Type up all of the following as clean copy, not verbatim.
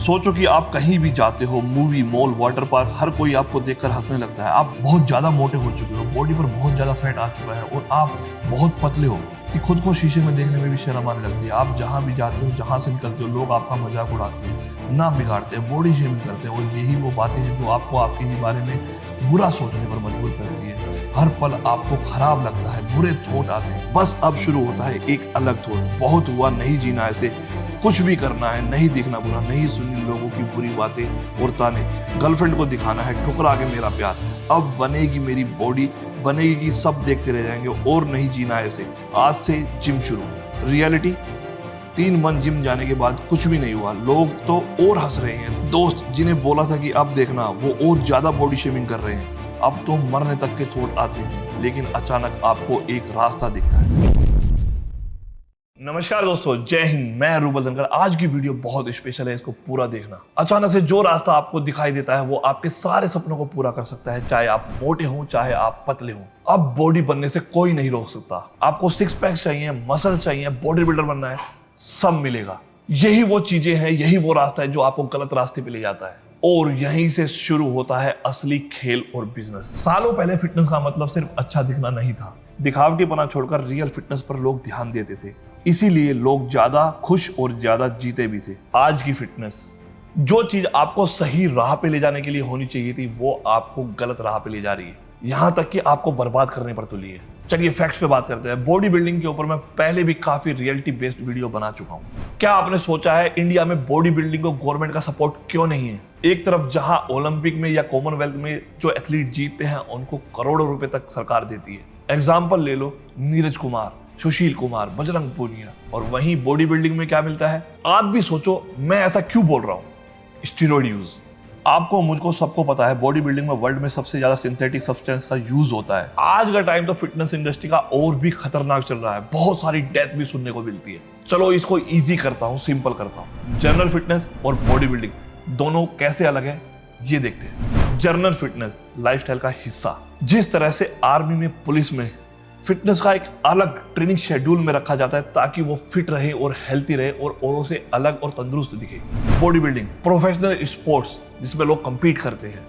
सोचो कि आप कहीं भी जाते हो, मूवी, मॉल, वाटर पार्क, हर कोई आपको देखकर हंसने लगता है। आप बहुत ज्यादा मोटे हो चुके हो, बॉडी पर बहुत ज्यादा फैट आ चुका है और आप बहुत पतले हो कि खुद को शीशे में देखने में भी शर्म आने लगती है। आप जहां भी जाते हो, जहां से निकलते हो, लोग आपका मजाक उड़ाते हैं, नाम बिगाड़ते हैं, बॉडी शेमिंग करते हैं और यही वो बातें हैं जो आपको आपके ही बारे में बुरा सोचने पर मजबूर करती है। हर पल आपको खराब लगता है, बुरे थॉट आते हैं। बस अब शुरू होता है एक अलग थॉट, बहुत हुआ, नहीं जीना ऐसे, कुछ भी करना है, नहीं दिखना बुरा, नहीं सुननी लोगों की बुरी बातें और ताने, गर्लफ्रेंड को दिखाना है ठुकरा के मेरा प्यार, अब बनेगी मेरी बॉडी, बनेगी कि सब देखते रह जाएंगे और नहीं जीना ऐसे, आज से जिम शुरू। रियलिटी 3 मंथ जिम जाने के बाद कुछ भी नहीं हुआ, लोग तो और हंस रहे हैं। दोस्त जिन्हें बोला था कि अब देखना, वो और ज्यादा बॉडी शेमिंग कर रहे हैं। अब तो मरने तक के थॉट आते हैं, लेकिन अचानक आपको एक रास्ता दिखता है। नमस्कार दोस्तों, जय हिंद। मैं रूबल धनखड़। आज की वीडियो बहुत स्पेशल है, इसको पूरा देखना। अचानक से जो रास्ता आपको दिखाई देता है वो आपके सारे सपनों को पूरा कर सकता है, चाहे आप मोटे हों, चाहे आप पतले हों। अब बॉडी बनने से कोई नहीं रोक सकता। आपको 6 पैक्स चाहिए, मसल चाहिए, बॉडी बिल्डर बनना है, सब मिलेगा। यही वो चीजें हैं, यही वो रास्ता है जो आपको गलत रास्ते पे ले जाता है और यहीं से शुरू होता है असली खेल और बिजनेस। सालों पहले फिटनेस का मतलब सिर्फ अच्छा दिखना नहीं था। दिखावटीपना छोड़कर रियल फिटनेस पर लोग ध्यान देते थे, इसीलिए लोग ज्यादा खुश और ज्यादा जीते भी थे। आज की फिटनेस, जो चीज आपको सही राह पे ले जाने के लिए होनी चाहिए थी, वो आपको गलत राह पे ले जा रही है, यहां तक कि आपको बर्बाद करने पर तुली है। चलिए फैक्ट्स पे बात करते हैं। बॉडी बिल्डिंग के ऊपर मैं पहले भी काफी रियलिटी बेस्ड वीडियो बना चुका हूं। क्या आपने सोचा है इंडिया में बॉडी बिल्डिंग को गवर्नमेंट का सपोर्ट क्यों नहीं है? एक तरफ जहां ओलंपिक में या कॉमनवेल्थ में जो एथलीट जीतते हैं उनको करोड़ों रुपए तक सरकार देती है। एग्जाम्पल ले लो, नीरज कुमार, सुशील कुमार, बजरंग पूनिया। और वहीं बॉडी बिल्डिंग में क्या मिलता है? आप भी सोचो मैं ऐसा क्यों बोल रहा हूं। Steroid use. आपको, मुझको, सबको पता है बॉडी बिल्डिंग में वर्ल्ड में सबसे ज्यादा सिंथेटिक सब्सटेंस का यूज होता है। आज का टाइम तो फिटनेस इंडस्ट्री का और भी खतरनाक चल रहा है, बहुत सारी डेथ भी सुनने को मिलती है। चलो इसको इजी करता हूं, सिंपल करता हूं। जनरल फिटनेस और बॉडी बिल्डिंग दोनों कैसे अलग है ये देखते हैं। जनरल फिटनेस लाइफस्टाइल का हिस्सा। जिस तरह से आर्मी में, पुलिस में फिटनेस का एक अलग ट्रेनिंग शेड्यूल में रखा जाता है ताकि वो फिट रहे और हेल्थी रहे और औरों से अलग और तंदुरुस्त दिखे। बॉडी बिल्डिंग प्रोफेशनल स्पोर्ट्स जिसमें लोग कंपीट करते हैं।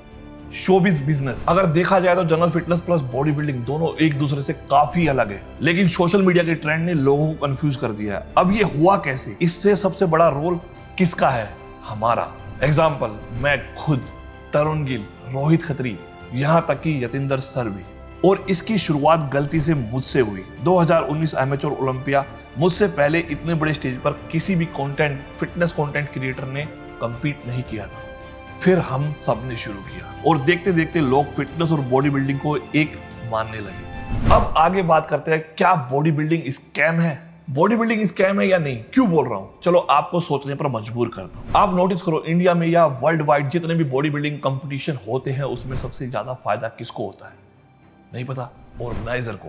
Showbiz business. अगर देखा जाए तो general fitness plus body building दोनों एक दूसरे से काफी अलग है, लेकिन सोशल मीडिया के ट्रेंड ने लोगों को कंफ्यूज कर दिया है। अब ये हुआ कैसे? इससे सबसे बड़ा रोल किसका है? हमारा। एग्जाम्पल, मैं खुद, तरुण गिल, रोहित खत्री, यहां तक कि यतिंदर सर भी। और इसकी शुरुआत गलती से मुझसे हुई। 2019 एमेच्योर ओलंपिया, मुझसे पहले इतने बड़े स्टेज पर किसी भी फिटनेस कंटेंट क्रिएटर ने कंपीट नहीं किया था। फिर हम सब ने शुरू किया और देखते देखते लोग फिटनेस और बॉडी बिल्डिंग को एक मानने लगे। अब आगे बात करते हैं, क्या बॉडी बिल्डिंग स्कैम है? बॉडी बिल्डिंग स्कैम है या नहीं? क्यों बोल रहा हूं? चलो आपको सोचने पर मजबूर करता हूं। आप नोटिस करो, इंडिया में या वर्ल्ड वाइड जितने भी बॉडी बिल्डिंग कंपटीशन होते हैं उसमें सबसे ज्यादा फायदा किसको होता है? नहीं पता? ऑर्गेनाइजर को।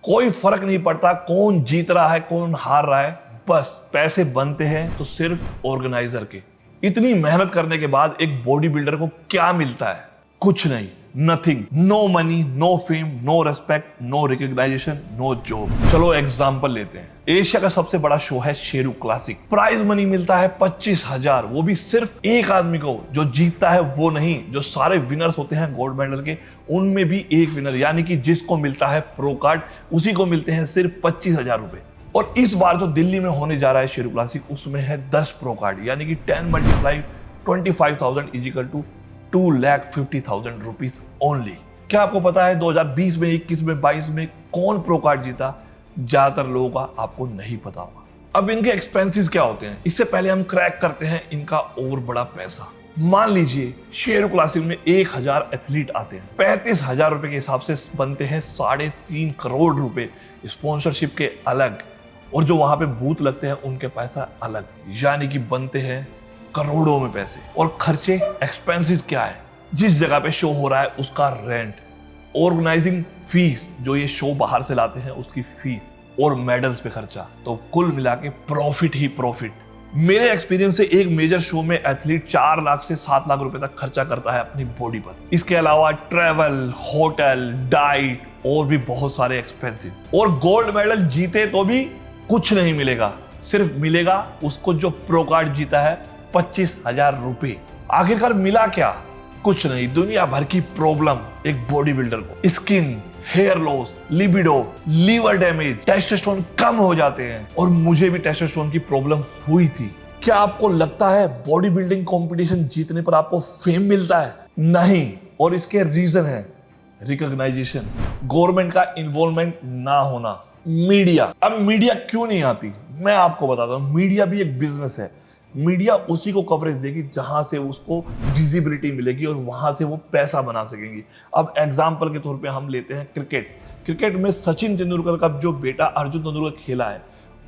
कोई फर्क नहीं पड़ता कौन जीत रहा है, कौन हार रहा है, बस पैसे बनते हैं तो सिर्फ ऑर्गेनाइजर के। इतनी मेहनत करने के बाद एक बॉडी बिल्डर को क्या मिलता है? कुछ नहीं, nothing. No money, no fame, no respect, no recognisation, no job. चलो एग्जांपल लेते हैं। एशिया का सबसे बड़ा शो है शेरू क्लासिक। प्राइज मनी मिलता है 25,000, वो भी सिर्फ एक आदमी को। जो जीतता है वो नहीं, जो सारे विनर्स होते हैं गोल्ड मेडल के, उनमें भी एक विनर, यानी कि जिसको मिलता है प्रो कार्ड, उसी को मिलते हैं सिर्फ 25,000 रुपए। और इस बार जो दिल्ली में होने जा रहा है शेरू क्लासिक, उसमें है 10 प्रो कार्ड, यानी कि 10 × 25,000 = 2,50,000 रुपीज ओनली। क्या आपको पता है 2020 में, 21 में, 22 में कौन प्रो कार्ड जीता? ज्यादातर लोगों का आपको नहीं पता होगा। अब इनके एक्सपेंसेस क्या होते हैं, इससे पहले हम क्रैक करते हैं इनका और बड़ा पैसा। मान लीजिए शेरू क्लासिक में 1,000 एथलीट आते हैं, 35,000 रुपए के हिसाब से बनते हैं 3.5 करोड़ रुपए। स्पॉन्सरशिप के अलग, और जो वहां पे बूथ लगते हैं उनके पैसा अलग, यानी कि बनते हैं करोड़ों में पैसे। और खर्चे, एक्सपेंसेस क्या है? जिस जगह पे शो हो रहा है उसका रेंट, ऑर्गेनाइजिंग फीस, जो ये शो बाहर से लाते हैं उसकी फीस, और मेडल्स पे खर्चा, तो कुल मिला के प्रॉफिट ही प्रॉफिट। मेरे एक्सपीरियंस से एक मेजर शो में एथलीट 4 लाख से 7 लाख रुपए तक खर्चा करता है अपनी बॉडी पर। इसके अलावा ट्रेवल, होटल, डाइट और भी बहुत सारे एक्सपेंसिव। और गोल्ड मेडल जीते तो भी कुछ नहीं मिलेगा, सिर्फ मिलेगा उसको जो प्रो कार्ड जीता है 25,000 रुपए। आखिरकार मिला क्या? कुछ नहीं, दुनिया भर की प्रॉब्लम एक बॉडी बिल्डर को, skin, hair loss, libido, liver damage, testosterone कम हो जाते हैं। और मुझे भी टेस्टोस्टेरोन की प्रॉब्लम हुई थी। क्या आपको लगता है बॉडी बिल्डिंग कंपटीशन जीतने पर आपको फेम मिलता है? नहीं। और इसके रीजन है रिकॉग्नाइजेशन, गवर्नमेंट का इन्वॉल्वमेंट ना होना, मीडिया। अब मीडिया क्यों नहीं आती, मैं आपको बताता हूं। मीडिया भी एक बिजनेस है। मीडिया उसी को कवरेज देगी जहां से उसको विजिबिलिटी मिलेगी और वहां से वो पैसा बना सकेंगी। अब एग्जांपल के तौर पे हम लेते हैं क्रिकेट। क्रिकेट में सचिन तेंदुलकर का जो बेटा अर्जुन तेंदुलकर खेला है,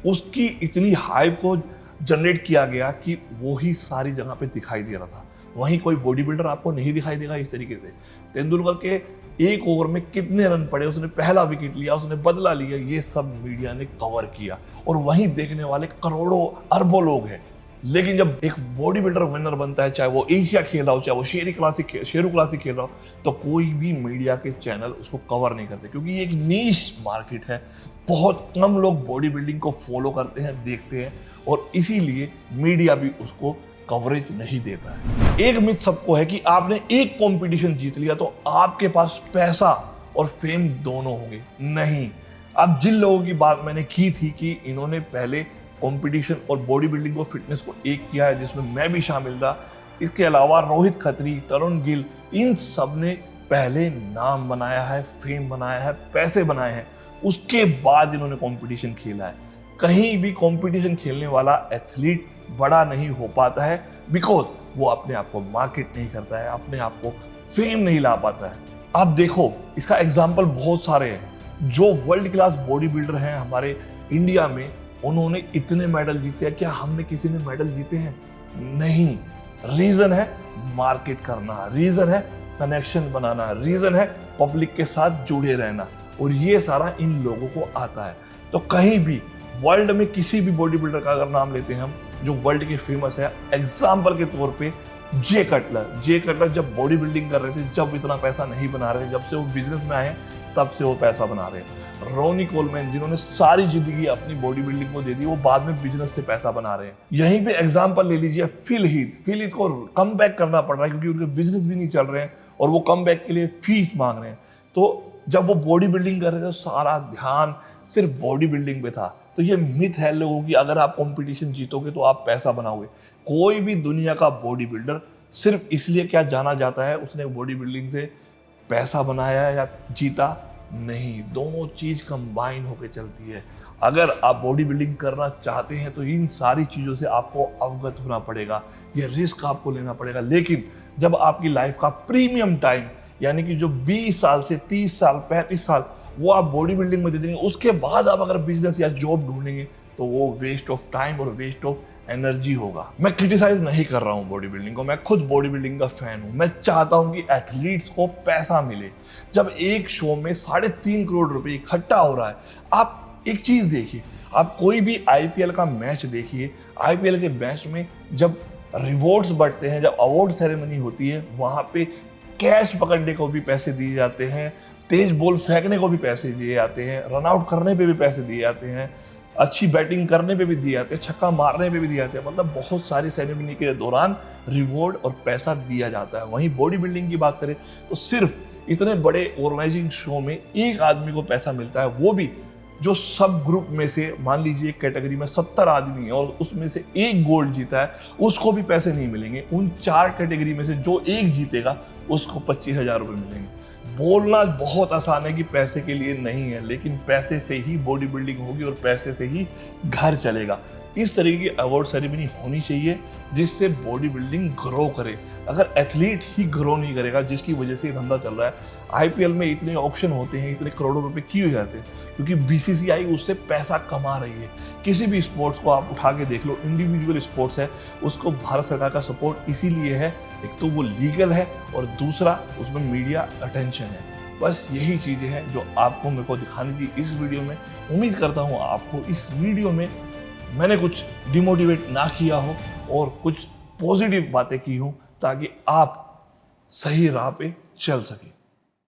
उसकी इतनी हाइप को जनरेट किया गया कि वो ही सारी जगह पे दिखाई दे रहा था। वहीं कोई बॉडी बिल्डर आपको नहीं दिखाई देगा इस तरीके से। तेंदुलकर के एक ओवर में कितने रन पड़े, उसने पहला विकेट लिया, उसने बदला लिया, ये सब मीडिया ने कवर किया। और वहीं देखने वाले करोड़ों अरबों लोग हैं। लेकिन जब एक बॉडी बिल्डर विनर बनता है, चाहे वो एशिया खेल रहा हो, चाहे वो शेरू क्लासिक खेल रहा हो, तो कोई भी मीडिया के चैनल उसको कवर नहीं करते, क्योंकि ये एक नीश मार्केट है। बहुत कम लोग बॉडी बिल्डिंग को फॉलो करते हैं, देखते हैं, और इसीलिए मीडिया भी उसको कवरेज नहीं देता है। एक मिथ सबको है कि आपने एक कंपटीशन जीत लिया तो आपके पास पैसा और फेम दोनों होंगे। नहीं। अब जिन लोगों की बात मैंने की थी कि इन्होंने पहले कंपटीशन और बॉडी बिल्डिंग को, फिटनेस को एक किया है, जिसमें मैं भी शामिल था। इसके अलावा रोहित खत्री, तरुण गिल, इन सब ने पहले नाम बनाया है, फेम बनाया है, पैसे बनाए हैं, उसके बाद इन्होंने कंपटीशन खेला है। कहीं भी कंपटीशन खेलने वाला एथलीट बड़ा नहीं हो पाता है, बिकॉज वो अपने आप को मार्केट नहीं करता है, अपने आप को फेम नहीं ला पाता है। आप देखो, इसका एग्जाम्पल बहुत सारे हैं। जो वर्ल्ड क्लास बॉडी बिल्डर हैं हमारे इंडिया में, उन्होंने इतने मेडल जीते हैं। क्या हमने किसी ने मेडल जीते हैं? नहीं। रीजन है मार्केट करना, रीजन है कनेक्शन बनाना, रीजन है पब्लिक के साथ जुड़े रहना, और ये सारा इन लोगों को आता है। तो कहीं भी वर्ल्ड में किसी भी बॉडी बिल्डर का अगर नाम लेते हैं हम, जो वर्ल्ड के फेमस है, एग्जाम्पल के तौर पे जे कटलर जब बॉडी बिल्डिंग कर रहे थे, जब इतना पैसा नहीं बना रहे थे, जब से वो बिजनेस में आए तब से वो पैसा बना रहे हैं। रोनी कोलमैन, जिन्होंने सारी जिंदगी अपनी बॉडी बिल्डिंग को दे दी, वो बाद में बिजनेस से पैसा बना रहे हैं। यहीं पे एग्जांपल ले लीजिए फिल हीथ को कम बैक करना पड़ रहा है, क्योंकि उनके बिजनेस भी नहीं चल रहे हैं और वो कम बैक के लिए फीस मांग रहे हैं। तो जब वो बॉडी बिल्डिंग कर रहे थे, तो सारा ध्यान सिर्फ बॉडी बिल्डिंग पे था। तो ये मिथ है लोगों की, अगर आप कंपटीशन जीतोगे तो आप पैसा बनाओगे। कोई भी दुनिया का बॉडी बिल्डर सिर्फ इसलिए क्या जाना जाता है उसने बॉडी बिल्डिंग से पैसा बनाया या जीता? नहीं। दोनों चीज कंबाइन होकर चलती है। अगर आप बॉडी बिल्डिंग करना चाहते हैं तो इन सारी चीजों से आपको अवगत होना पड़ेगा, ये रिस्क आपको लेना पड़ेगा। लेकिन जब आपकी लाइफ का प्रीमियम टाइम, यानी कि जो 20 साल से 30 साल 35 साल वो आप बॉडी बिल्डिंग में दे देंगे, उसके बाद आप अगर बिजनेस या जॉब ढूंढेंगे तो वो वेस्ट ऑफ टाइम और वेस्ट ऑफ एनर्जी होगा। मैं क्रिटिसाइज नहीं कर रहा हूँ बॉडी बिल्डिंग को, मैं खुद बॉडी बिल्डिंग का फैन हूँ। मैं चाहता हूँ कि एथलीट्स को पैसा मिले। जब एक शो में 3.5 करोड़ रुपए इकट्ठा हो रहा है, आप एक चीज देखिए, आप कोई भी आईपीएल का मैच देखिए, आईपीएल के मैच में जब रिवॉर्ड्स बढ़ते हैं, जब अवार्ड सेरेमनी होती है, वहां पे कैच पकड़ने को भी पैसे दिए जाते हैं, तेज बॉल फेंकने को भी पैसे दिए जाते हैं, रन आउट करने पे भी पैसे दिए जाते हैं, अच्छी बैटिंग करने पे भी दिए जाते हैं, छक्का मारने पे भी दिए जाते हैं। मतलब बहुत सारी सेरेमनी के दौरान रिवॉर्ड और पैसा दिया जाता है। वहीं बॉडी बिल्डिंग की बात करें तो सिर्फ इतने बड़े ऑर्गेनाइजिंग शो में एक आदमी को पैसा मिलता है, वो भी जो सब ग्रुप में से, मान लीजिए एक कैटेगरी में 70 आदमी है और उसमें से एक गोल्ड जीता है, उसको भी पैसे नहीं मिलेंगे। उन 4 कैटेगरी में से जो एक जीतेगा उसको 25,000 रुपये मिलेंगे। बोलना बहुत आसान है कि पैसे के लिए नहीं है, लेकिन पैसे से ही बॉडी बिल्डिंग होगी और पैसे से ही घर चलेगा। इस तरीके की अवार्ड सेरेमनी होनी चाहिए जिससे बॉडी बिल्डिंग ग्रो करे। अगर एथलीट ही ग्रो नहीं करेगा, जिसकी वजह से ये धंधा चल रहा है, आईपीएल में इतने ऑप्शन होते हैं, इतने करोड़ों रुपए क्यों हो जाते हैं? क्योंकि बीसीसीआई उससे पैसा कमा रही है। किसी भी स्पोर्ट्स को आप उठा के देख लो, इंडिविजुअल स्पोर्ट्स है, उसको भारत सरकार का सपोर्ट इसीलिए है, एक तो वो लीगल है और दूसरा उसमें मीडिया अटेंशन है। बस यही चीज़ें हैं जो आपको मेरे को दिखानी थी इस वीडियो में। उम्मीद करता हूँ आपको इस वीडियो में मैंने कुछ डिमोटिवेट ना किया हो और कुछ पॉजिटिव बातें की हो, ताकि आप सही राह पे चल सके।